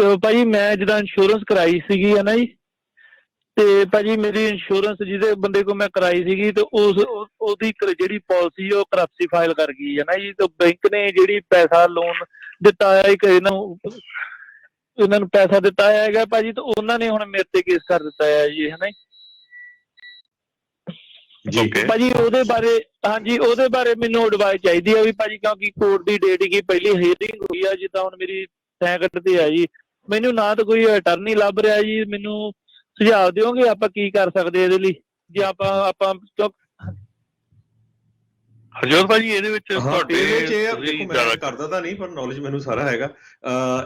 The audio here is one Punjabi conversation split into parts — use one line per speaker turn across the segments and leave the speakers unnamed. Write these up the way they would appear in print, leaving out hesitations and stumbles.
ਤੇ ਭਾਜੀ ਮੈਂ ਜਿੱਦਾਂ ਇੰਸ਼ੋਰੈਂਸ ਕਰਾਈ ਸੀਗੀ ਹੈ ਨਾ ਜੀ, ਤੇ ਭਾਜੀ ਮੇਰੀ ਇੰਸ਼ੋਰੈਂਸ ਜਿਹਦੇ ਬੰਦੇ ਕੋਲ ਮੈਂ ਕਰਾਈ ਸੀਗੀ ਤੇ ਉਹਦੀ ਜਿਹੜੀ ਪਾਲਿਸੀ ਉਹ ਕਰਪਸੀ ਫਾਈਲ ਕਰ ਗਈ ਹੈ ਨਾ ਜੀ। ਤੇ ਬੈਂਕ ਨੇ ਜਿਹੜੀ ਪੈਸਾ ਲੋਨ ਦਿੱਤਾ ਹੋਇਆ ਇੱਕ ਇਹਨਾਂ ਨੂੰ ਪੈਸਾ ਦਿੱਤਾ ਹੈਗਾ ਭਾਜੀ, ਤੇ ਉਹਨਾਂ ਨੇ ਹੁਣ ਮੇਰੇ ਤੇ ਕੇਸ ਕਰ ਦਿੱਤਾ ਹੈ ਜੀ, ਹੈ ਨਾ
ਜੀ।
ਭਾਜੀ ਉਹਦੇ ਬਾਰੇ, ਹਾਂਜੀ ਉਹਦੇ ਬਾਰੇ ਮੈਨੂੰ ਐਡਵਾਈਸ ਚਾਹੀਦੀ ਆ ਵੀ ਭਾਜੀ, ਕਿਉਂਕਿ ਕੋਰਟ ਦੀ ਡੇਟ ਕੀ ਪਹਿਲੀ ਹੀਅਰਿੰਗ ਹੋਈ ਆ, ਜਿੱਦਾਂ ਹੁਣ ਮੇਰੀ ਸੈਕੰਡ ਤੇ ਆ ਜੀ, ਮੈਨੂੰ ਨਾ ਤਾਂ ਕੋਈ ਅਟਰਨੀ ਲੱਭ ਰਿਹਾ ਜੀ। ਮੈਨੂੰ ਸੁਝਾਅ ਦਿਓਗੇ ਆਪਾਂ ਕੀ ਕਰ ਸਕਦੇ ਇਹਦੇ ਲਈ, ਜੇ ਆਪਾਂ
ਹਰਜੋਤ ਭਾਜੀ ਇਹਦੇ ਵਿੱਚ
ਮੈਂ ਕਰਦਾ ਤਾਂ ਨਹੀਂ, ਪਰ ਨੌਲੇਜ ਮੈਨੂੰ ਸਾਰਾ ਹੈਗਾ।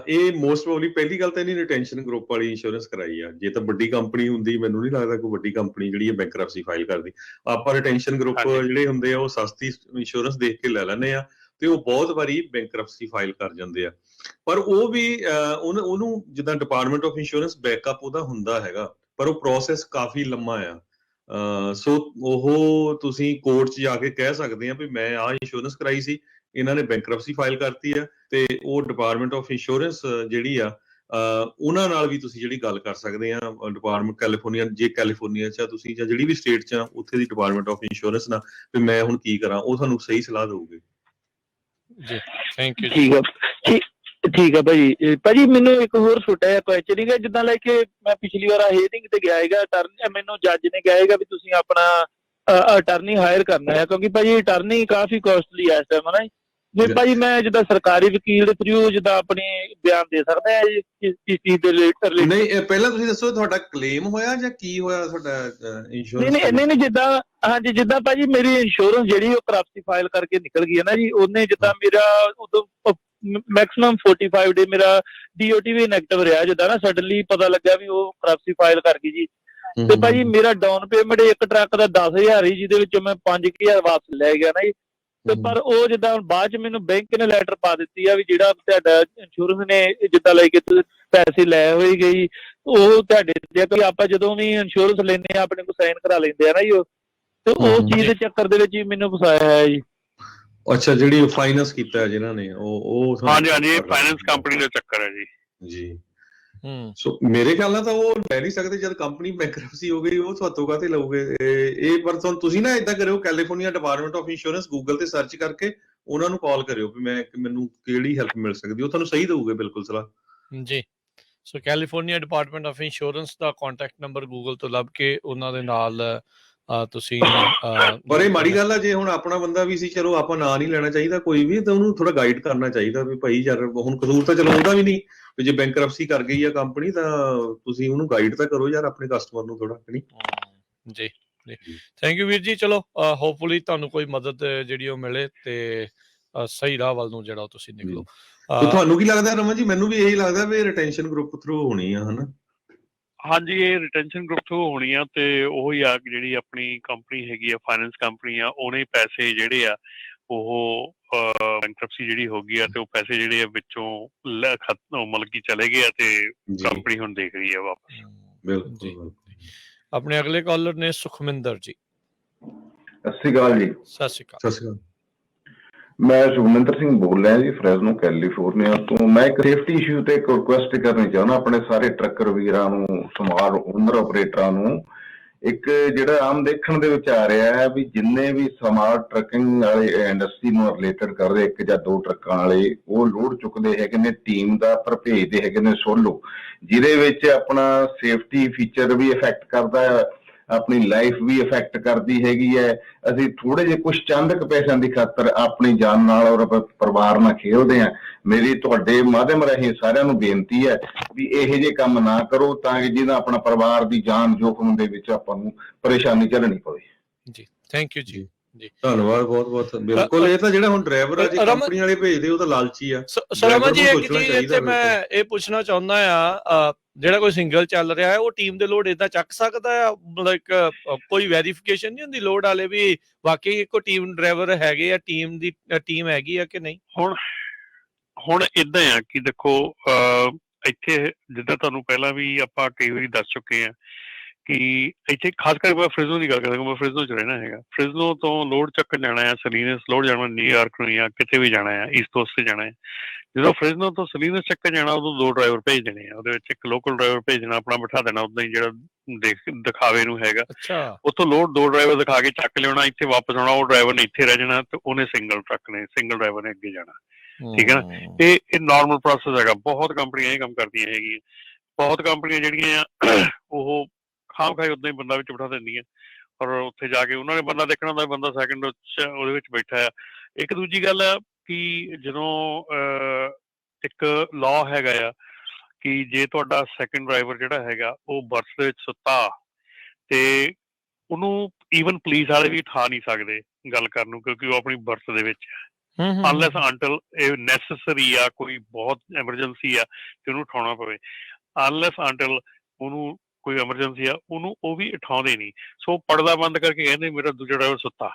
ਇਹ ਮੋਸਟ ਪ੍ਰੋਬਬਲੀ ਪਹਿਲੀ ਗੱਲ ਤਾਂ ਇਹਨੇ ਰਿਟੈਂਸ਼ਨ ਗਰੁੱਪ ਵਾਲੀ ਇੰਸ਼ੋਰੈਂਸ ਕਰਾਈ ਆ। ਜੇ ਤਾਂ ਵੱਡੀ ਕੰਪਨੀ ਹੁੰਦੀ, ਮੈਨੂੰ ਨਹੀਂ ਲੱਗਦਾ ਕੋਈ ਵੱਡੀ ਕੰਪਨੀ ਜਿਹੜੀ ਹੈ ਬੈਂਕਰਪਸੀ ਫਾਈਲ ਕਰਦੀ। ਆਪਾਂ ਰਿਟੈਂਸ਼ਨ ਗਰੁੱਪ ਜਿਹੜੇ ਹੁੰਦੇ ਆ ਉਹ ਸਸਤੀ ਇੰਸ਼ੋਰੈਂਸ ਦੇਖ ਕੇ ਲੈ ਲੈਂਦੇ ਆ, ਤੇ ਉਹ ਬਹੁਤ ਵਾਰੀ ਬੈਂਕਰਪਸੀ ਫਾਈਲ ਕਰ ਜਾਂਦੇ ਆ। ਪਰ ਉਹ ਵੀ ਉਹਨੂੰ ਜਿੱਦਾਂ ਡਿਪਾਰਟਮੈਂਟ ਆਫ ਇੰਸ਼ੋਰੈਂਸ ਬੈਕਅਪ ਉਹਦਾ ਹੁੰਦਾ ਹੈਗਾ, ਪਰ ਉਹ ਪ੍ਰੋਸੈਸ ਕਾਫੀ ਲੰਮਾ ਆ। ਸੋ ਉਹ ਤੁਸੀਂ ਕੋਰਟ 'ਚ ਜਾ ਕੇ ਕਹਿ ਸਕਦੇ ਆ ਵੀ ਮੈਂ ਆਹ ਇੰਸ਼ੋਰੈਂਸ ਕਰਾਈ ਸੀ, ਇਹਨਾਂ ਨੇ ਬੈਂਕਰਪਸੀ ਫਾਈਲ ਕਰਤੀ ਆ, ਤੇ ਉਹ ਡਿਪਾਰਟਮੈਂਟ ਆਫ ਇੰਸ਼ੋਰੈਂਸ ਜਿਹੜੀ ਆ ਉਹਨਾਂ ਨਾਲ ਵੀ ਤੁਸੀਂ ਜਿਹੜੀ ਗੱਲ ਕਰ ਸਕਦੇ ਆ। ਡਿਪਾਰਟਮੈਂਟ ਕੈਲੀਫੋਰਨੀਆ, ਜੇ ਕੈਲੀਫੋਰਨੀਆ 'ਚ ਤੁਸੀਂ ਜਾਂ ਜਿਹੜੀ ਵੀ ਸਟੇਟ 'ਚ ਆ ਉੱਥੇ ਦੀ ਡਿਪਾਰਟਮੈਂਟ ਆਫ ਇੰਸ਼ੋਰੈਂਸ ਨਾਲ ਵੀ ਮੈਂ ਹੁਣ ਕੀ ਕਰਾਂ, ਉਹ ਤੁਹਾਨੂੰ ਸਹੀ ਸਲਾਹ ਦੇਊਗੇ
ਜੀ। Thank you.
ਠੀਕ ਆ ਭਾਜੀ। ਭਾਜੀ ਮੈਨੂੰ ਇੱਕ ਹੋਰ ਛੋਟਾ ਜਿਹਾ ਕੁਐਸਚਨ ਹੈਗਾ, ਜਿੱਦਾਂ ਲੈ ਕੇ ਮੈਂ ਪਿਛਲੀ ਵਾਰ ਹੀਅਰਿੰਗ ਤੇ ਗਿਆ ਹੈਗਾ, ਮੈਨੂੰ ਜੱਜ ਨੇ ਕਿਹਾ ਹੈਗਾ ਵੀ ਤੁਸੀਂ ਆਪਣਾ ਅਟਰਨੀ ਹਾਇਰ ਕਰਨਾ ਹੈ, ਕਿਉਂਕਿ ਭਾਜੀ ਅਟਰਨੀ ਕਾਫੀ ਕੋਸਟਲੀ ਹੈ ਇਸ ਟਾਈਮ, ਹੈ ਨਾ ਜੀ। ਭਾਜੀ ਮੈਂ ਜਿੱਦਾਂ ਸਰਕਾਰੀ ਵਕੀਲ ਦੇ ਥਰੂ ਜਿੱਦਾਂ ਆਪਣੇ ਬਿਆਨ ਦੇ ਸਕਦਾ ਹੈ ਜੀ ਇਸ ਚੀਜ਼ ਦੇ ਰਿਲੇਟਡ?
ਨਹੀਂ, ਪਹਿਲਾਂ ਤੁਸੀਂ ਦੱਸੋ ਤੁਹਾਡਾ ਕਲੇਮ ਹੋਇਆ ਜਾਂ ਕੀ ਹੋਇਆ ਤੁਹਾਡਾ ਇੰਸ਼ੋਰੈਂਸ?
ਨਹੀਂ ਜਿੱਦਾਂ, ਹਾਂਜੀ ਜਿੱਦਾਂ ਭਾਜੀ ਮੇਰੀ ਇੰਸ਼ੋਰੈਂਸ ਜਿਹੜੀ ਉਹ ਕਰਪਸੀ ਫਾਈਲ ਕਰਕੇ ਨਿਕਲ ਗਈ ਹੈ ਨਾ ਜੀ, ਉਹਨੇ ਜਿੱਦਾਂ ਮੇਰਾ ਉਦੋਂ ਮੈਕਸਿਮਮ 45 ਡੇ ਮੇਰਾ DOT ਵੀ ਨੈਗੇਟਿਵ ਰਿਹਾ, ਜਿੱਦਾਂ ਨਾ ਸਡਨਲੀ ਪਤਾ ਲੱਗਾ ਵੀ ਉਹ ਕਰਪਸੀ ਫਾਈਲ ਕਰ ਗਈ ਜੀ। ਤੇ ਭਾਜੀ ਮੇਰਾ ਡਾਊਨ ਪੇਮੈਂਟ ਇੱਕ ਟਰੱਕ ਦਾ 10,000 ਹੀ, ਜਿਹਦੇ ਵਿੱਚੋਂ ਮੈਂ 5,000 ਵਾਪਸ ਲੈ ਗਿਆ ਨਾ ਜੀ। ਤੇ ਪਰ ਉਹ ਜਿੱਦਾਂ ਬਾਅਦ ਚ ਮੈਨੂੰ ਬੈਂਕ ਨੇ ਲੈਟਰ ਪਾ ਦਿੱਤੀ ਆ ਵੀ ਜਿਹੜਾ ਤੁਹਾਡਾ ਇੰਸ਼ੋਰੈਂਸ ਨੇ ਜਿੱਦਾਂ ਲੈ ਕੇ ਪੈਸੇ ਲੈ ਹੋਏ ਗਈ, ਉਹ ਤੁਹਾਡੇ ਤੇ ਆਪਾਂ ਜਦੋਂ ਵੀ ਇੰਸ਼ੋਰੈਂਸ ਲੈਂਦੇ ਆ ਆਪਣੇ ਕੋਲ ਸਾਈਨ ਕਰਾ ਲੈਂਦੇ ਆ ਨਾ ਜੀ ਉਹ, ਤੇ ਉਹ ਚੀਜ਼ ਦੇ ਚੱਕਰ ਦੇ ਵਿੱਚ ਹੀ ਮੈਨੂੰ ਫਸਾਇਆ ਹੈ ਜੀ।
ਅੱਛਾ, ਜਿਹੜੀ ਫਾਈਨੈਂਸ ਕੀਤਾ ਹੈ ਜਿਨ੍ਹਾਂ ਨੇ ਉਹ
ਹਾਂਜੀ ਇਹ ਫਾਈਨੈਂਸ ਕੰਪਨੀ ਦਾ ਚੱਕਰ ਹੈ
ਜੀ। ਸੋ ਮੇਰੇ ਖਿਆਲ ਨਾਲ ਤਾਂ ਉਹ ਲੈ ਨਹੀਂ ਸਕਦੇ ਜਦ ਕੰਪਨੀ ਬੈਂਕਰਪਸੀ ਹੋ ਗਈ, ਉਹ ਤੁਹਾਤੋਂ ਕਾਹਤੇ ਲਓਗੇ ਇਹ। ਪਰ ਤੁਸੀਂ ਨਾ ਏਦਾਂ ਕਰਿਓ, California department of insurance Google ਤੇ ਸਰਚ ਕਰਕੇ ਉਹਨਾਂ ਨੂੰ ਕਾਲ ਕਰਿਓ ਵੀ ਮੈਨੂੰ ਕਿਹੜੀ ਹੈਲਪ ਮਿਲ ਸਕਦੀ, ਉਹ ਤੁਹਾਨੂੰ ਸਹੀ ਦਊਗੇ ਬਿਲਕੁਲ ਸਲਾਹ
ਜੀ। So California department of insurance ਦਾ ਕੰਟੈਕਟ ਨੰਬਰ ਗੂਗਲ ਤੋਂ ਲੱਭ ਕੇ ਉਹਨਾਂ ਦੇ ਨਾਲ ਤੁਸੀਂ
ਪਰ ਇਹ ਮਾੜੀ ਗੱਲ ਆ, ਜੇ ਹੁਣ ਆਪਣਾ ਬੰਦਾ ਵੀ ਸੀ, ਚਲੋ ਆਪਾਂ ਨਾਂ ਨਹੀਂ ਲੈਣਾ ਚਾਹੀਦਾ ਕੋਈ ਵੀ, ਤਾਂ ਉਹਨੂੰ ਥੋੜਾ ਗਾਈਡ ਕਰਨਾ ਚਾਹੀਦਾ ਵੀ ਭਾਈ ਯਾਰ ਹੁਣ ਕਸੂਰ ਤਾਂ ਚਲੋ ਉਹਦਾ ਵੀ ਨਹੀਂ, ਵੀ ਜੇ ਬੈਂਕਰਪਸੀ ਕਰ ਗਈ ਆ ਕੰਪਨੀ ਤਾਂ ਤੁਸੀਂ ਉਹਨੂੰ ਗਾਈਡ ਤਾਂ ਕਰੋ ਯਾਰ ਆਪਣੇ ਕਸਟਮਰ ਨੂੰ ਥੋੜਾ, ਨਹੀਂ
ਜੀ। ਥੈਂਕ ਯੂ ਵੀਰ ਜੀ। ਚਲੋ ਹੋਪਫੁਲੀ ਤੁਹਾਨੂੰ ਕੋਈ ਮਦਦ ਜਿਹੜੀ ਉਹ ਮਿਲੇ ਤੇ ਸਹੀ ਰਾਹ ਵੱਲ ਨੂੰ ਜਿਹੜਾ ਤੁਸੀਂ ਨਿਕਲੋ।
ਤੁਹਾਨੂੰ ਕੀ ਲੱਗਦਾ ਰਮਨ ਜੀ? ਮੈਨੂੰ ਵੀ ਇਹੀ ਲੱਗਦਾ ਵੀ ਰਿਟੈਂਸ਼ਨ ਗਰੁੱਪ ਥਰੂ ਹੋਣੀ ਆ, ਹਨਾ?
ਹਾਂਜੀ ਇਹ ਰਿਟੈਂਸ਼ਨ ਗਰੁੱਪ ਥਰੂ ਹੋਣੀ ਆ, ਤੇ ਉਹੀ ਆ ਜਿਹੜੀ ਆਪਣੀ ਕੰਪਨੀ ਹੈਗੀ ਆ, ਫਾਈਨੈਂਸ ਕੰਪਨੀ ਆ, ਉਹਨੇ ਪੈਸੇ ਜਿਹੜੇ ਆ ਉਹ ਬੈਂਕਰਪਸੀ ਜਿਹੜੀ ਹੋ ਗਈ ਆ, ਤੇ ਉਹ ਪੈਸੇ ਜਿਹੜੇ ਆ ਵਿੱਚੋਂ ਮਤਲਬ ਕਿ ਚਲੇ ਗਏ ਆ, ਤੇ ਕੰਪਨੀ ਹੁਣ ਦੇਖ ਰਹੀ ਆ ਵਾਪਸ।
ਬਿਲਕੁਲ।
ਆਪਣੇ ਅਗਲੇ ਕਾਲਰ ਨੇ ਸੁਖਮਿੰਦਰ ਜੀ।
ਸਤਿ ਸ਼੍ਰੀ ਅਕਾਲ ਜੀ।
ਸਤਿ ਸ਼੍ਰੀ ਅਕਾਲ।
ਮੈਂ ਸੁਖਮਿੰਦਰ ਸਿੰਘ ਬੋਲ ਰਿਹਾ ਜੀ, ਫਰੈਜ਼ਨੋ ਕੈਲੀਫੋਰਨੀਆ ਤੋਂ। ਮੈਂ ਇੱਕ ਸੇਫਟੀ ਇਸ਼ੂ ਤੇ ਇੱਕ ਰਿਕੁਐਸਟ ਕਰਨੀ ਚਾਹੁੰਦਾ ਆਪਣੇ ਸਾਰੇ ਟਰੱਕਰ ਵੀਰਾਂ ਨੂੰ, ਸਮਾਲ ਓਨਰ ਆਪਰੇਟਰਾਂ ਨੂੰ। ਇੱਕ ਜਿਹੜਾ ਆਮ ਦੇਖਣ ਦੇ ਵਿੱਚ ਆ ਰਿਹਾ ਹੈ ਵੀ ਜਿੰਨੇ ਵੀ ਸਮਾਲ ਟਰੱਕਿੰਗ ਵਾਲੇ ਇੰਡਸਟਰੀ ਨੂੰ ਰਿਲੇਟਡ ਕਰਦੇ, 1 ਜਾਂ 2 ਟਰੱਕਾਂ ਵਾਲੇ, ਉਹ ਲੋਡ ਚੁੱਕਦੇ ਹੈਗੇ ਨੇ ਟੀਮ ਦਾ, ਪਰ ਭੇਜਦੇ ਹੈਗੇ ਨੇ ਸੋਲੋ, ਜਿਹਦੇ ਵਿੱਚ ਆਪਣਾ ਸੇਫਟੀ ਫੀਚਰ ਵੀ ਇਫੈਕਟ ਕਰਦਾ ਹੈ, ਆਪਣੀ ਲਾਈਫ ਵੀ ਇਫੈਕਟ ਕਰਦੀ ਹੈਗੀ ਹੈ। ਅਸੀਂ ਥੋੜੇ ਜਿਹੇ ਕੁਛ ਚੰਦ ਪੈਸਿਆਂ ਦੀ ਖਾਤਰ ਆਪਣੀ ਜਾਨ ਨਾਲ ਔਰ ਪਰਿਵਾਰ ਨਾਲ ਖੇਡਦੇ ਹਾਂ। ਮੇਰੀ ਤੁਹਾਡੇ ਮਾਧਿਅਮ ਰਾਹੀਂ ਸਾਰਿਆਂ ਨੂੰ ਬੇਨਤੀ ਹੈ ਵੀ ਇਹੋ ਜਿਹੇ ਕੰਮ ਨਾ ਕਰੋ, ਤਾਂ ਕਿ ਜਿਹਦਾ ਆਪਣਾ ਪਰਿਵਾਰ ਦੀ ਜਾਨ ਜੋਖਮ ਦੇ ਵਿੱਚ ਆਪਾਂ ਨੂੰ ਪਰੇਸ਼ਾਨੀ ਝੱਲਣੀ ਪਵੇ
ਜੀ। ਥੈਂਕ ਯੂ ਜੀ।
ਧੰਨਵਾਦ ਬਹੁਤ ਬਹੁਤ। ਬਿਲਕੁਲ, ਇਹ ਤਾਂ ਜਿਹੜਾ ਹੁਣ ਡਰਾਈਵਰ ਆ, ਜੇ ਕੰਪਨੀ ਵਾਲੇ ਭੇਜਦੇ ਉਹ ਤਾਂ ਲਾਲਚੀ ਆ।
ਰਮਨ ਜੀ ਇੱਕ ਚੀਜ਼ ਤੇ ਮੈਂ ਇਹ ਪੁੱਛਣਾ ਚਾਹੁੰਦਾ ਆ, ਜਿਹੜਾ ਕੋਈ ਸਿੰਗਲ ਚੱਲ ਰਿਹਾ ਹੈ ਉਹ ਟੀਮ ਦੇ ਲੋਡ ਏਦਾਂ ਚੱਕ ਸਕਦਾ ਆ? ਮਤਲਬ ਕੋਈ ਵੈਰੀਫਿਕੇਸ਼ਨ ਨਹੀਂ ਹੁੰਦੀ ਲੋਡ ਵਾਲੇ ਵੀ ਵਾਕਈ ਇੱਕੋ ਟੀਮ ਡਰਾਈਵਰ ਹੈਗੇ ਆ, ਟੀਮ ਹੈਗੀ ਆ ਕਿ ਨਹੀਂ? ਹੁਣ ਏਦਾਂ ਆ ਕਿ ਦੇਖੋ ਇੱਥੇ ਜਿੱਦਾਂ ਤੁਹਾਨੂੰ ਪਹਿਲਾਂ ਵੀ ਆਪਾਂ ਕਈ ਵਾਰੀ ਦੱਸ ਚੁੱਕੇ ਆ ਕਿ ਇੱਥੇ ਖਾਸ ਕਰਕੇ ਮੈਂ ਫ੍ਰਿਜ਼ਨੋ ਦੀ ਗੱਲ ਕਰਾਂਗਾ। ਮੈਂ ਫ੍ਰਿਜ਼ਨੋ 'ਚ ਰਹਿਣਾ ਹੈਗਾ। ਫ੍ਰਿਜ਼ਨੋ ਤੋਂ ਲੋਡ ਚੱਕਣ ਜਾਣਾ ਆ, ਸਲੀਨਸ ਲੋਡ ਜਾਣਾ, ਨਿਊਯਾਰਕ ਨੂੰ ਜਾਂ ਕਿਤੇ ਵੀ ਜਾਣਾ ਆ, ਈਸਟ ਕੋਸਟ 'ਤੇ ਜਾਣਾ ਹੈ।
ਜਦੋਂ ਫ੍ਰਿਜ਼ਨੋ ਤੋਂ ਸਲੀਨਸ ਚੱਕਣ ਜਾਣਾ ਉਦੋਂ 2 ਡਰਾਈਵਰ ਭੇਜ ਦੇਣੇ ਆ, ਉਹਦੇ ਵਿੱਚ ਇੱਕ ਲੋਕਲ ਡਰਾਈਵਰ ਭੇਜਣਾ, ਆਪਣਾ ਬਿਠਾ ਦੇਣਾ ਉਦਾਂ ਹੀ ਜਿਹੜਾ ਦਿਖਾਵੇ ਨੂੰ ਹੈਗਾ। ਉੱਥੋਂ ਲੋਡ 2 ਡਰਾਈਵਰ ਦਿਖਾ ਕੇ ਚੱਕ ਲਿਆਉਣਾ, ਇੱਥੇ ਵਾਪਸ ਆਉਣਾ, ਉਹ ਡਰਾਈਵਰ ਨੇ ਇੱਥੇ ਰਹਿ ਜਾਣਾ ਤੇ ਉਹਨੇ ਸਿੰਗਲ ਡਰਾਈਵਰ ਨੇ ਅੱਗੇ ਜਾਣਾ। ਠੀਕ ਹੈ ਨਾ, ਇਹ ਨਾਰਮਲ ਪ੍ਰੋਸੈਸ ਹੈਗਾ। ਬਹੁਤ ਕੰਪਨੀਆਂ ਇਹ ਕੰਮ ਕਰਦੀਆਂ ਹੈਗੀਆਂ। ਬਹੁਤ ਕੰਪਨੀਆਂ ਜਿਹੜੀਆਂ ਆ ਉਹ ਖਾਮ ਖਾਈ ਉਦਾਂ ਹੀ ਬੰਦਾ ਵਿੱਚ ਬਿਠਾ ਦਿੰਦੀਆਂ, ਔਰ ਉੱਥੇ ਜਾ ਕੇ ਉਹਨਾਂ ਨੇ ਬੰਦਾ ਦੇਖਣਾ ਹੁੰਦਾ, ਬੰਦਾ ਸੈਕਿੰਡ ਉਹਦੇ ਵਿੱਚ ਬੈਠਾ ਆ। ਇੱਕ ਦੂਜੀ ਗੱਲ ਆ ਕਿ ਜਦੋਂ ਇੱਕ ਲਾਅ ਹੈਗਾ ਆ ਕਿ ਜੇ ਤੁਹਾਡਾ ਸੈਕਿੰਡ ਡਰਾਈਵਰ ਜਿਹੜਾ ਹੈਗਾ ਉਹ ਬੱਸ ਦੇ ਵਿੱਚ ਸੁੱਤਾ ਤੇ ਉਹਨੂੰ ਈਵਨ ਪੁਲਿਸ ਵਾਲੇ ਵੀ ਉਠਾ ਨਹੀਂ ਸਕਦੇ ਗੱਲ ਕਰਨ ਨੂੰ, ਕਿਉਂਕਿ ਉਹ ਆਪਣੀ ਬੱਸ ਦੇ ਵਿੱਚ ਹੈ। ਅਨਲੈਸ ਅੰਟਲ ਇਹ ਨੈਸੈਸਰੀ ਆ, ਕੋਈ ਬਹੁਤ ਐਮਰਜੈਂਸੀ ਆ ਕਿ ਉਹਨੂੰ ਉਠਾਉਣਾ ਪਵੇ, ਅਨਲੈਸ ਅੰਟਲ ਉਹਨੂੰ ਕੋਈ ਐਮਰਜੈਂਸੀ ਆ ਉਹਨੂੰ ਉਹ ਵੀ ਉਠਾਉਂਦੇ ਨਹੀਂ। ਸੋ ਪਰਦਾ ਬੰਦ ਕਰਕੇ ਕਹਿੰਦੇ ਮੇਰਾ ਦੂਜਾ ਡਰਾਈਵਰ ਸੁੱਤਾ,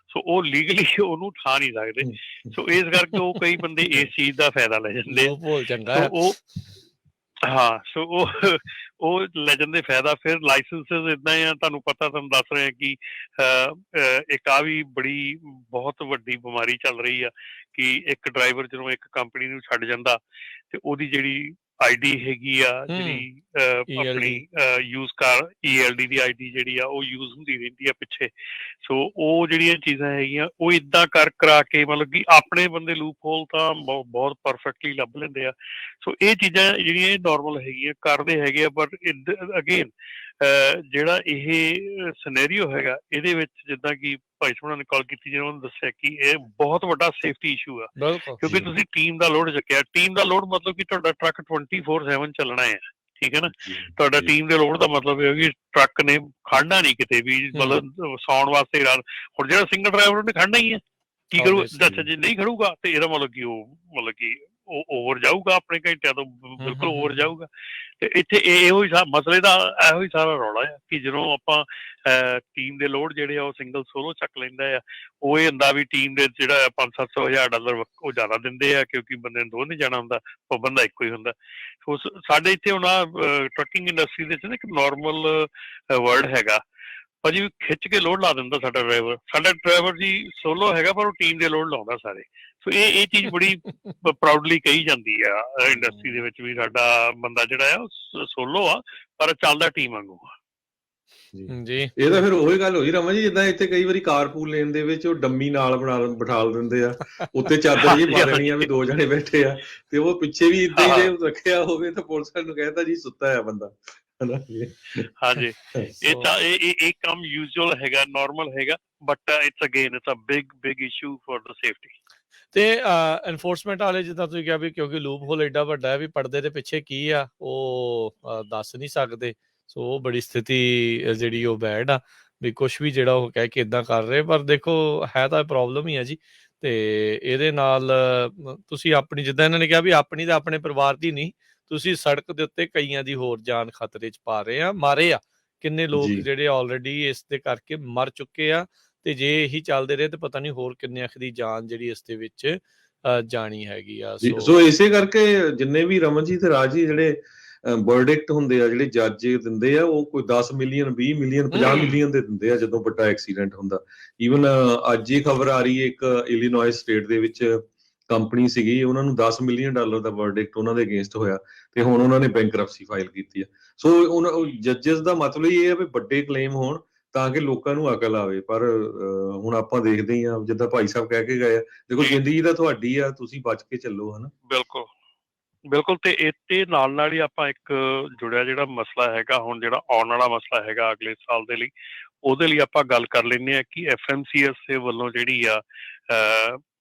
ਸੋ ਉਹ ਲੀਗਲੀ ਉਹਨੂੰ ਉਠਾ ਨਹੀਂ ਸਕਦੇ। ਸੋ ਇਸ ਕਰਕੇ ਉਹ ਕਈ ਬੰਦੇ ਇਸ ਚੀਜ਼ ਦਾ ਫਾਇਦਾ ਲੈ ਜਾਂਦੇ ਆ। ਉਹ ਹਾਂ, ਸੋ ਉਹ ਲੈ ਜਾਂਦੇ ਫਾਇਦਾ। ਫਿਰ ਲਾਇਸੈਂਸਿਸ ਏਦਾਂ ਆ, ਤੁਹਾਨੂੰ ਪਤਾ, ਤੁਹਾਨੂੰ ਦੱਸ ਰਹੇ ਕਿ ਇੱਕ ਆ ਵੀ ਬੜੀ ਬਹੁਤ ਵੱਡੀ ਬਿਮਾਰੀ ਚੱਲ ਰਹੀ ਆ ਕਿ ਇੱਕ ਡਰਾਈਵਰ ਜਦੋਂ ਇੱਕ ਕੰਪਨੀ ਨੂੰ ਛੱਡ ਜਾਂਦਾ ਤੇ ਉਹਦੀ ਜਿਹੜੀ ID ਹੈਗੀ ਆ, ਜਿਹੜੀ ਆਪਣੀ ਯੂਜ਼ ਕਾਰ ELD ਦੀ ID ਜਿਹੜੀ ਆ ਉਹ ਯੂਜ਼ ਹੁੰਦੀ ਰਹਿੰਦੀ ਆ ਪਿੱਛੇ। ਸੋ ਉਹ ਜਿਹੜੀਆਂ ਚੀਜ਼ਾਂ ਹੈਗੀਆਂ ਉਹ ਏਦਾਂ ਕਰਾ ਕੇ ਮਤਲਬ ਕਿ ਆਪਣੇ ਬੰਦੇ ਲੂਪ ਹੋਲ ਤਾਂ ਬਹੁਤ ਪਰਫੈਕਟਲੀ ਲੱਭ ਲੈਂਦੇ ਆ। ਸੋ ਇਹ ਚੀਜ਼ਾਂ ਜਿਹੜੀਆਂ ਇਹ ਨਾਰਮਲ ਹੈਗੀਆਂ ਕਰਦੇ ਹੈਗੇ ਆ। ਬਟ ਅਗੇਨ ਜਿਹੜਾ ਇਹ ਸਿਨੈਰੀਓ ਹੈਗਾ ਇਹਦੇ ਵਿੱਚ ਜਿੱਦਾਂ ਕਿ ਭਾਈ ਸਾਹਿਬ ਨੇ ਕਾਲ ਕੀਤੀ, ਜਿਹਨਾਂ ਨੂੰ ਦੱਸਿਆ ਕਿ ਇਹ ਬਹੁਤ ਵੱਡਾ ਸੇਫਟੀ ਇਸ਼ੂ ਆ, ਕਿਉਂਕਿ ਤੁਸੀਂ ਟੀਮ ਦਾ ਲੋਡ ਚੱਕਿਆ। ਟੀਮ ਦਾ ਲੋਡ ਮਤਲਬ ਕਿ ਤੁਹਾਡਾ ਟਰੱਕ 24/7 ਚੱਲਣਾ ਹੈ। ਠੀਕ ਹੈ ਨਾ, ਤੁਹਾਡਾ ਟੀਮ ਦੇ ਲੋਡ ਦਾ ਮਤਲਬ ਇਹ ਕਿ ਟਰੱਕ ਨੇ ਖੜਨਾ ਨਹੀਂ ਕਿਤੇ ਵੀ, ਮਤਲਬ ਸੌਣ ਵਾਸਤੇ। ਹੁਣ ਜਿਹੜਾ ਸਿੰਗਲ ਡਰਾਈਵਰ ਉਹਨੇ ਖੜਨਾ ਹੀ ਹੈ, ਕੀ ਕਰੂ? ਅੱਛਾ, ਜੇ ਨਹੀਂ ਖੜੂਗਾ ਤੇ ਇਹਦਾ ਮਤਲਬ ਕਿ ਉਹ ਓਵਰ ਜਾਊਗਾ, ਆਪਣੇ ਘੰਟਿਆਂ ਤੋਂ ਬਿਲਕੁਲ ਓਵਰ ਜਾਊਗਾ। ਤੇ ਇੱਥੇ ਇਹੋ ਹੀ ਮਸਲੇ ਦਾ ਇਹੋ ਹੀ ਸਾਰਾ ਰੌਲਾ ਆ ਕਿ ਜਦੋਂ ਆਪਾਂ ਟੀਮ ਦੇ ਲੋਡ ਜਿਹੜੇ ਆ ਉਹ ਸਿੰਗਲ ਸੋਲੋ ਚੱਕ ਲੈਂਦਾ ਆ, ਉਹ ਇਹ ਹੁੰਦਾ ਵੀ ਟੀਮ ਦੇ ਜਿਹੜਾ $500-700 ਉਹ ਜ਼ਿਆਦਾ ਦਿੰਦੇ ਆ, ਕਿਉਂਕਿ ਬੰਦੇ ਨੂੰ ਦੋ ਨਹੀਂ ਜਾਣਾ ਹੁੰਦਾ, ਉਹ ਬੰਦਾ ਇੱਕੋ ਹੀ ਹੁੰਦਾ। ਸੋ ਸਾਡੇ ਇੱਥੇ ਹੁਣ ਟਰੱਕਿੰਗ ਇੰਡਸਟਰੀ ਦੇ ਵਿੱਚ ਨਾ ਇੱਕ ਨਾਰਮਲ ਵਰਡ ਹੈਗਾ ਭਾਜੀ, ਖਿੱਚ ਕੇ ਲੋਡ ਲਾ ਦਿੰਦਾ ਸਾਡਾ ਡਰਾਈਵਰ। ਸਾਡਾ ਡਰਾਈਵਰ ਜੀ ਸੋਲੋ ਹੈਗਾ ਪਰ ਉਹ ਟੀਮ ਦੇ ਲੋਡ ਲਾਉਂਦਾ ਸਾਰੇ। ਸੋ ਇਹ ਚੀਜ਼ ਬੜੀ ਪ੍ਰਾਊਡਲੀ ਕਹੀ ਜਾਂਦੀ ਆ ਇੰਡਸਟਰੀ ਦੇ ਵਿੱਚ ਵੀ ਸਾਡਾ ਬੰਦਾ ਜਿਹੜਾ ਆ ਉਹ ਸੋਲੋ ਆ ਪਰ ਚੱਲਦਾ ਟੀਮ ਵਾਂਗੂ ਆ।
ਜੀ ਇਹ ਤਾਂ ਫਿਰ ਉਹੀ ਗੱਲ ਹੋਈ ਰਮਨ ਜੀ, ਜਿੱਦਾਂ ਇੱਥੇ ਕਈ ਵਾਰੀ ਕਾਰਪੂਲ ਲੇਨ ਦੇ ਵਿੱਚ ਉਹ ਡੰਮੀ ਨਾਲ ਬਿਠਾ ਦਿੰਦੇ ਆ, ਉੱਤੇ ਚਾਦਰ ਜੀ ਪਾ ਦੇਣੀ ਆ ਵੀ 2 ਜਣੇ ਬੈਠੇ ਆ, ਤੇ ਉਹ ਪਿੱਛੇ ਵੀ ਏਦਾਂ ਹੀ ਜੇ ਰੱਖਿਆ ਹੋਵੇ ਤਾਂ ਪੁਲਿਸ ਨੂੰ ਕਹਿੰਦਾ ਜੀ ਸੁੱਤਾ ਆ ਬੰਦਾ।
ਹਾਂਜੀ, ਇਹ ਕੰਮ ਯੂਜੂਅਲ ਹੈਗਾ, ਨਾਰਮਲ ਹੈਗਾ, but it's again it's a big issue for the safety.
ਤੇ ਐਨਫੋਰਸਮੈਂਟ ਵਾਲੇ ਜਿੱਦਾਂ ਤੁਸੀਂ ਕਿਹਾ ਵੀ ਕਿਉਂਕਿ ਲੂਪ ਹੋਲ ਏਡਾ ਵੱਡਾ ਹੈ ਵੀ ਪਰਦੇ ਦੇ ਪਿੱਛੇ ਕੀ ਆ ਉਹ ਦੱਸ ਨਹੀਂ ਸਕਦੇ। ਸੋ ਉਹ ਬੜੀ ਸਥਿਤੀ ਜਿਹੜੀ ਉਹ ਬੈਡ ਆ ਵੀ ਕੁਛ ਵੀ ਜਿਹੜਾ ਉਹ ਕਹਿ ਕੇ ਇੱਦਾਂ ਕਰ ਰਹੇ, ਪਰ ਦੇਖੋ ਹੈ ਤਾਂ ਪ੍ਰੋਬਲਮ ਹੀ ਆ ਜੀ। ਤੇ ਇਹਦੇ ਨਾਲ ਤੁਸੀਂ ਆਪਣੀ, ਜਿੱਦਾਂ ਇਹਨਾਂ ਨੇ ਕਿਹਾ ਵੀ ਆਪਣੀ ਤਾਂ ਆਪਣੇ ਪਰਿਵਾਰ ਦੀ ਨਹੀਂ, ਤੁਸੀਂ ਸੜਕ ਦੇ ਉੱਤੇ ਕਈਆਂ ਦੀ ਹੋਰ ਜਾਨ ਖਤਰੇ 'ਚ ਪਾ ਰਹੇ ਆ। ਮਾਰੇ ਆ ਕਿੰਨੇ ਲੋਕ ਜਿਹੜੇ ਆਲਰੇਡੀ ਇਸ ਦੇ ਕਰਕੇ ਮਰ ਚੁੱਕੇ ਆ, ਤੇ ਜੇ ਇਹੀ ਚੱਲਦੇ ਰਹੇ ਤੇ ਪਤਾ ਨਹੀਂ ਹੋਰ ਕਿੰਨੇ ਅੱਖ ਦੀ ਜਾਨ ਜਿਹੜੀ ਇਸ ਦੇ ਵਿੱਚ ਜਾਣੀ ਹੈਗੀ ਆ।
ਸੋ ਇਸੇ ਕਰਕੇ ਜਿੰਨੇ ਵੀ ਰਮਨ ਜੀ ਤੇ ਰਾਜ ਜੀ ਜਿਹੜੇ ਵਰਡਿਕਟ ਹੁੰਦੇ ਆ, ਜਿਹੜੇ ਜੱਜ ਦਿੰਦੇ ਆ, ਉਹ ਕੋਈ 10 ਮਿਲੀਅਨ 20 ਮਿਲੀਅਨ 50 ਮਿਲੀਅਨ ਦੇ ਦਿੰਦੇ ਆ ਜਦੋਂ ਵੱਡਾ ਐਕਸੀਡੈਂਟ ਹੁੰਦਾ। ਈਵਨ ਅੱਜ ਇਹ ਖਬਰ ਆ ਰਹੀ ਹੈ ਇੱਕ ਇਲੀਨੋਇਸ ਸਟੇਟ ਦੇ ਵਿੱਚ ਕੰਪਨੀ ਸੀਗੀ, ਉਹਨਾਂ ਨੂੰ $10 ਮਿਲੀਅਨ ਦਾ ਵਰਡਿਕਟ ਉਹਨਾਂ ਦੇ ਅਗੇਂਸਟ ਹੋਇਆ ਤੇ ਹੁਣ ਉਹਨਾਂ ਨੇ ਬੈਂਕਰਪਸੀ ਫਾਈਲ ਕੀਤੀ ਆ। ਸੋ ਜੱਜਸ ਦਾ ਮਤਲਬ ਇਹ ਹੈ ਵੀ ਵੱਡੇ ਕਲੇਮ ਹੋਣ ਤਾਂ ਕਿ ਲੋਕਾਂ ਨੂੰ ਅਕਲ ਆਵੇ। ਪਰ ਹੁਣ ਆਪਾਂ ਦੇਖਦੇ ਹੀ ਆ, ਜਿੱਦਾਂ ਭਾਈ ਸਾਹਿਬ ਕਹਿ ਕੇ ਗਏ ਆ, ਦੇਖੋ ਜ਼ਿੰਦਗੀ ਤਾਂ ਤੁਹਾਡੀ ਆ, ਤੁਸੀਂ ਬਚ ਕੇ ਚੱਲੋ, ਹਨਾ।
ਬਿਲਕੁਲ। ਤੇ ਇਹਦੇ ਨਾਲ ਹੀ ਆਪਾਂ ਇੱਕ ਜੁੜਿਆ ਜਿਹੜਾ ਮਸਲਾ ਹੈਗਾ ਹੁਣ, ਜਿਹੜਾ ਆਉਣ ਵਾਲਾ ਮਸਲਾ ਹੈਗਾ ਅਗਲੇ ਸਾਲ ਦੇ ਲਈ, ਉਹਦੇ ਲਈ ਆਪਾਂ ਗੱਲ ਕਰ ਲੈਂਦੇ ਹਾਂ ਕਿ FMCS ਦੇ ਵੱਲੋਂ ਜਿਹੜੀ ਆ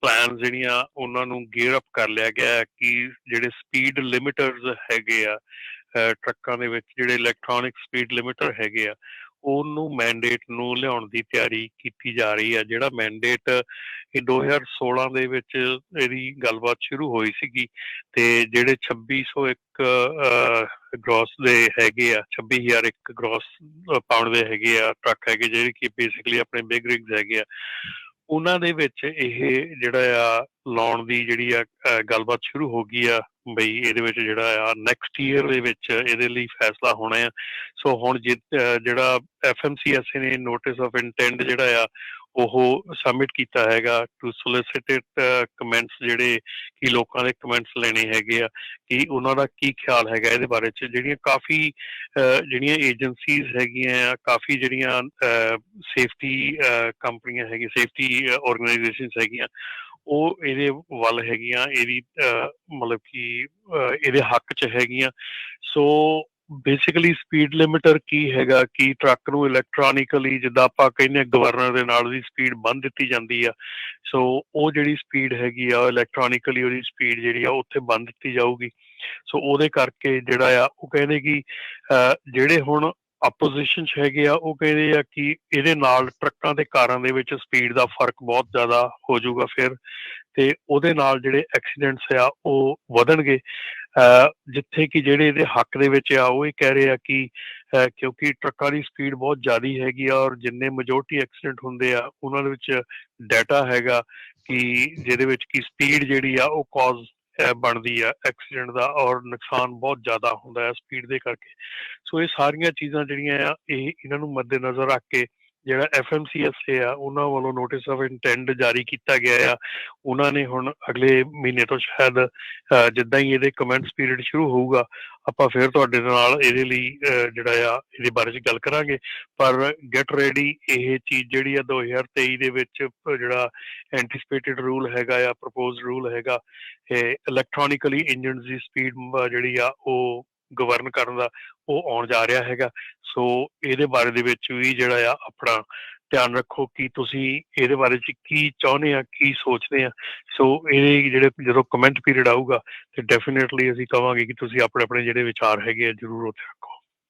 ਪਲਾਨ ਜਿਹੜੀਆਂ ਉਹਨਾਂ ਨੂੰ ਗੇਅਰ ਅਪ ਕਰ ਲਿਆ ਗਿਆ ਕਿ ਜਿਹੜੇ ਸਪੀਡ ਲਿਮਿਟਰਸ ਹੈਗੇ ਆ ਟਰੱਕਾਂ ਦੇ ਵਿੱਚ, ਜਿਹੜੇ ਇਲੈਕਟ੍ਰੋਨਿਕ ਸਪੀਡ ਲਿਮਿਟਰ ਹੈਗੇ ਆ, ਉਹਨੂੰ ਮੈਂਡੇਟ ਨੂੰ ਲਿਆਉਣ ਦੀ ਤਿਆਰੀ ਕੀਤੀ ਜਾ ਰਹੀ ਆ। ਜਿਹੜਾ ਮੈਂਡੇਟ ਇਹ 2016 ਦੇ ਵਿੱਚ ਇਹਦੀ ਗੱਲਬਾਤ ਸ਼ੁਰੂ ਹੋਈ ਸੀਗੀ, ਤੇ ਜਿਹੜੇ 2601 ਗ੍ਰੋਸ ਦੇ ਹੈਗੇ ਆ, 26,001 ਗ੍ਰੋਸ ਪਾਉਂਡ ਦੇ ਹੈਗੇ ਆ ਟਰੱਕ ਹੈਗੇ, ਜਿਹੜੇ ਕਿ ਬੇਸਿਕਲੀ ਆਪਣੇ ਬਿਗ ਰਿਗਸ ਹੈਗੇ ਆ, ਉਹਨਾਂ ਦੇ ਵਿੱਚ ਇਹ ਜਿਹੜਾ ਆ ਲਾਉਣ ਦੀ ਜਿਹੜੀ ਆ ਗੱਲਬਾਤ ਸ਼ੁਰੂ ਹੋ ਗਈ ਆ ਬਈ ਇਹਦੇ ਵਿੱਚ ਜਿਹੜਾ ਆ ਨੈਕਸਟ ਈਅਰ ਦੇ ਵਿੱਚ ਇਹਦੇ ਲਈ ਫੈਸਲਾ ਹੋਣਾ ਆ। ਸੋ ਹੁਣ ਜਿਹੜਾ FMCS ਨੇ ਨੋਟਿਸ ਆਫ ਇੰਟੈਂਟ ਜਿਹੜਾ ਆ ਉਹ ਸਬਮਿਟ ਕੀਤਾ ਹੈਗਾ ਟੂ ਸੋਲਿਸਿਟਡ ਕਮੈਂਟਸ, ਜਿਹੜੇ ਕਿ ਲੋਕਾਂ ਦੇ ਕਮੈਂਟਸ ਲੈਣੇ ਹੈਗੇ ਆ ਕਿ ਉਹਨਾਂ ਦਾ ਕੀ ਖਿਆਲ ਹੈਗਾ ਇਹਦੇ ਬਾਰੇ 'ਚ। ਜਿਹੜੀਆਂ ਕਾਫੀ ਜਿਹੜੀਆਂ ਏਜੰਸੀਜ਼ ਹੈਗੀਆਂ ਆ, ਕਾਫੀ ਜਿਹੜੀਆਂ ਸੇਫਟੀ ਕੰਪਨੀਆਂ ਹੈਗੀਆਂ, ਸੇਫਟੀ ਆਰਗੇਨਾਈਜੇਸ਼ਨਸ ਹੈਗੀਆਂ, ਉਹ ਇਹਦੇ ਵੱਲ ਹੈਗੀਆਂ, ਇਹਦੀ ਮਤਲਬ ਕਿ ਇਹਦੇ ਹੱਕ 'ਚ ਹੈਗੀਆਂ। ਸੋ ਬੇਸਿਕਲੀ ਸਪੀਡ ਲਿਮਿਟਰ ਕੀ ਹੈਗਾ ਕਿ ਟਰੱਕ ਨੂੰ ਇਲੈਕਟ੍ਰੋਨਿਕਲੀ, ਜਿੱਦਾਂ ਆਪਾਂ ਕਹਿੰਦੇ ਹਾਂ ਗਵਰਨਰ ਦੇ ਨਾਲ ਉਹਦੀ ਸਪੀਡ ਬੰਨ ਦਿੱਤੀ ਜਾਂਦੀ ਆ, ਸੋ ਉਹ ਜਿਹੜੀ ਸਪੀਡ ਹੈਗੀ ਆ ਇਲੈਕਟ੍ਰੋਨਿਕਲੀ ਉਹਦੀ ਸਪੀਡ ਜਿਹੜੀ ਆ ਉੱਥੇ ਬੰਨ ਦਿੱਤੀ ਜਾਊਗੀ। ਸੋ ਉਹਦੇ ਕਰਕੇ ਜਿਹੜਾ ਆ ਉਹ ਕਹਿੰਦੇ ਕਿ ਜਿਹੜੇ ਹੁਣ ਆਪੋਜੀਸ਼ਨ 'ਚ ਹੈਗੇ ਆ ਉਹ ਕਹਿੰਦੇ ਆ ਕਿ ਇਹਦੇ ਨਾਲ ਟਰੱਕਾਂ ਤੇ ਕਾਰਾਂ ਦੇ ਵਿੱਚ ਸਪੀਡ ਦਾ ਫਰਕ ਬਹੁਤ ਜ਼ਿਆਦਾ ਹੋ ਜਾਊਗਾ ਫਿਰ, ਤੇ ਉਹਦੇ ਨਾਲ ਜਿਹੜੇ ਐਕਸੀਡੈਂਟਸ ਆ ਉਹ ਵਧਣਗੇ। ਜਿੱਥੇ ਕਿ ਜਿਹੜੇ ਇਹਦੇ ਹੱਕ ਦੇ ਵਿੱਚ ਆ ਉਹ ਇਹ ਕਹਿ ਰਹੇ ਆ ਕਿ ਕਿਉਂਕਿ ਟਰੱਕਾਂ ਦੀ ਸਪੀਡ ਬਹੁਤ ਜ਼ਿਆਦਾ ਹੈਗੀ ਆ, ਔਰ ਜਿੰਨੇ ਮੈਜੋਰਟੀ ਐਕਸੀਡੈਂਟ ਹੁੰਦੇ ਆ ਉਹਨਾਂ ਦੇ ਵਿੱਚ ਡਾਟਾ ਹੈਗਾ ਕਿ ਜਿਹਦੇ ਵਿੱਚ ਕਿ ਸਪੀਡ ਜਿਹੜੀ ਆ ਉਹ ਕਾਜ਼ ਬਣਦੀ ਆ ਐਕਸੀਡੈਂਟ ਦਾ, ਔਰ ਨੁਕਸਾਨ ਬਹੁਤ ਜ਼ਿਆਦਾ ਹੁੰਦਾ ਹੈ ਸਪੀਡ ਦੇ ਕਰਕੇ। ਸੋ ਇਹ ਸਾਰੀਆਂ ਚੀਜ਼ਾਂ ਜਿਹੜੀਆਂ ਆ ਇਹਨਾਂ ਨੂੰ ਮੱਦੇਨਜ਼ਰ ਰੱਖ ਕੇ ਜਿਹੜਾ FMCSA ਆ ਉਹਨਾਂ ਵੱਲੋਂ ਨੋਟਿਸ ਆਫ ਇੰਟੈਂਟ ਜਾਰੀ ਕੀਤਾ ਗਿਆ ਆ। ਉਹਨਾਂ ਨੇ ਹੁਣ ਅਗਲੇ ਮਹੀਨੇ ਤੋਂ ਸ਼ਾਇਦ ਜਿੱਦਾਂ ਹੀ ਇਹਦੇ ਕਮੈਂਟਸ ਪੀਰੀਅਡ ਸ਼ੁਰੂ ਹੋਊਗਾ ਆਪਾਂ ਫਿਰ ਤੁਹਾਡੇ ਨਾਲ ਇਹਦੇ ਲਈ ਜਿਹੜਾ ਆ ਇਹਦੇ ਬਾਰੇ 'ਚ ਗੱਲ ਕਰਾਂਗੇ। ਪਰ ਗੈਟ ਰੈਡੀ, ਇਹ ਚੀਜ਼ ਜਿਹੜੀ ਆ 2023 ਦੇ ਵਿੱਚ ਜਿਹੜਾ ਐਂਟੀਸਪੇਟਡ ਰੂਲ ਹੈਗਾ ਆ, ਪ੍ਰਪੋਜ਼ ਰੂਲ ਹੈਗਾ, ਇਹ ਇਲੈਕਟ੍ਰੋਨਿਕਲੀ ਇੰਜਨਸ ਦੀ ਸਪੀਡ ਜਿਹੜੀ ਆ ਉਹ ਗਵਰਨ ਕਰਨ ਦਾ, ਉਹ ਆਉਣ ਜਾ ਰਿਹਾ ਹੈਗਾ। ਸੋ ਇਹਦੇ ਬਾਰੇ ਦੇ ਵਿੱਚ ਵੀ ਜਿਹੜਾ ਆ ਆਪਣਾ ਧਿਆਨ ਰੱਖੋ ਕਿ ਤੁਸੀਂ ਇਹਦੇ ਬਾਰੇ 'ਚ ਕੀ ਚਾਹੁੰਦੇ ਆ, ਕੀ ਸੋਚਦੇ ਆ। ਸੋ ਇਹ ਜਿਹੜੇ ਜਦੋਂ ਕਮੈਂਟ ਪੀਰੀਅਡ ਆਊਗਾ ਤੇ ਡੈਫੀਨੇਟਲੀ ਅਸੀਂ ਕਹਾਂਗੇ ਕਿ ਤੁਸੀਂ ਆਪਣੇ ਆਪਣੇ ਜਿਹੜੇ ਵਿਚਾਰ ਹੈਗੇ ਆ ਜ਼ਰੂਰ ਉੱਥੇ ਰੱਖੋ।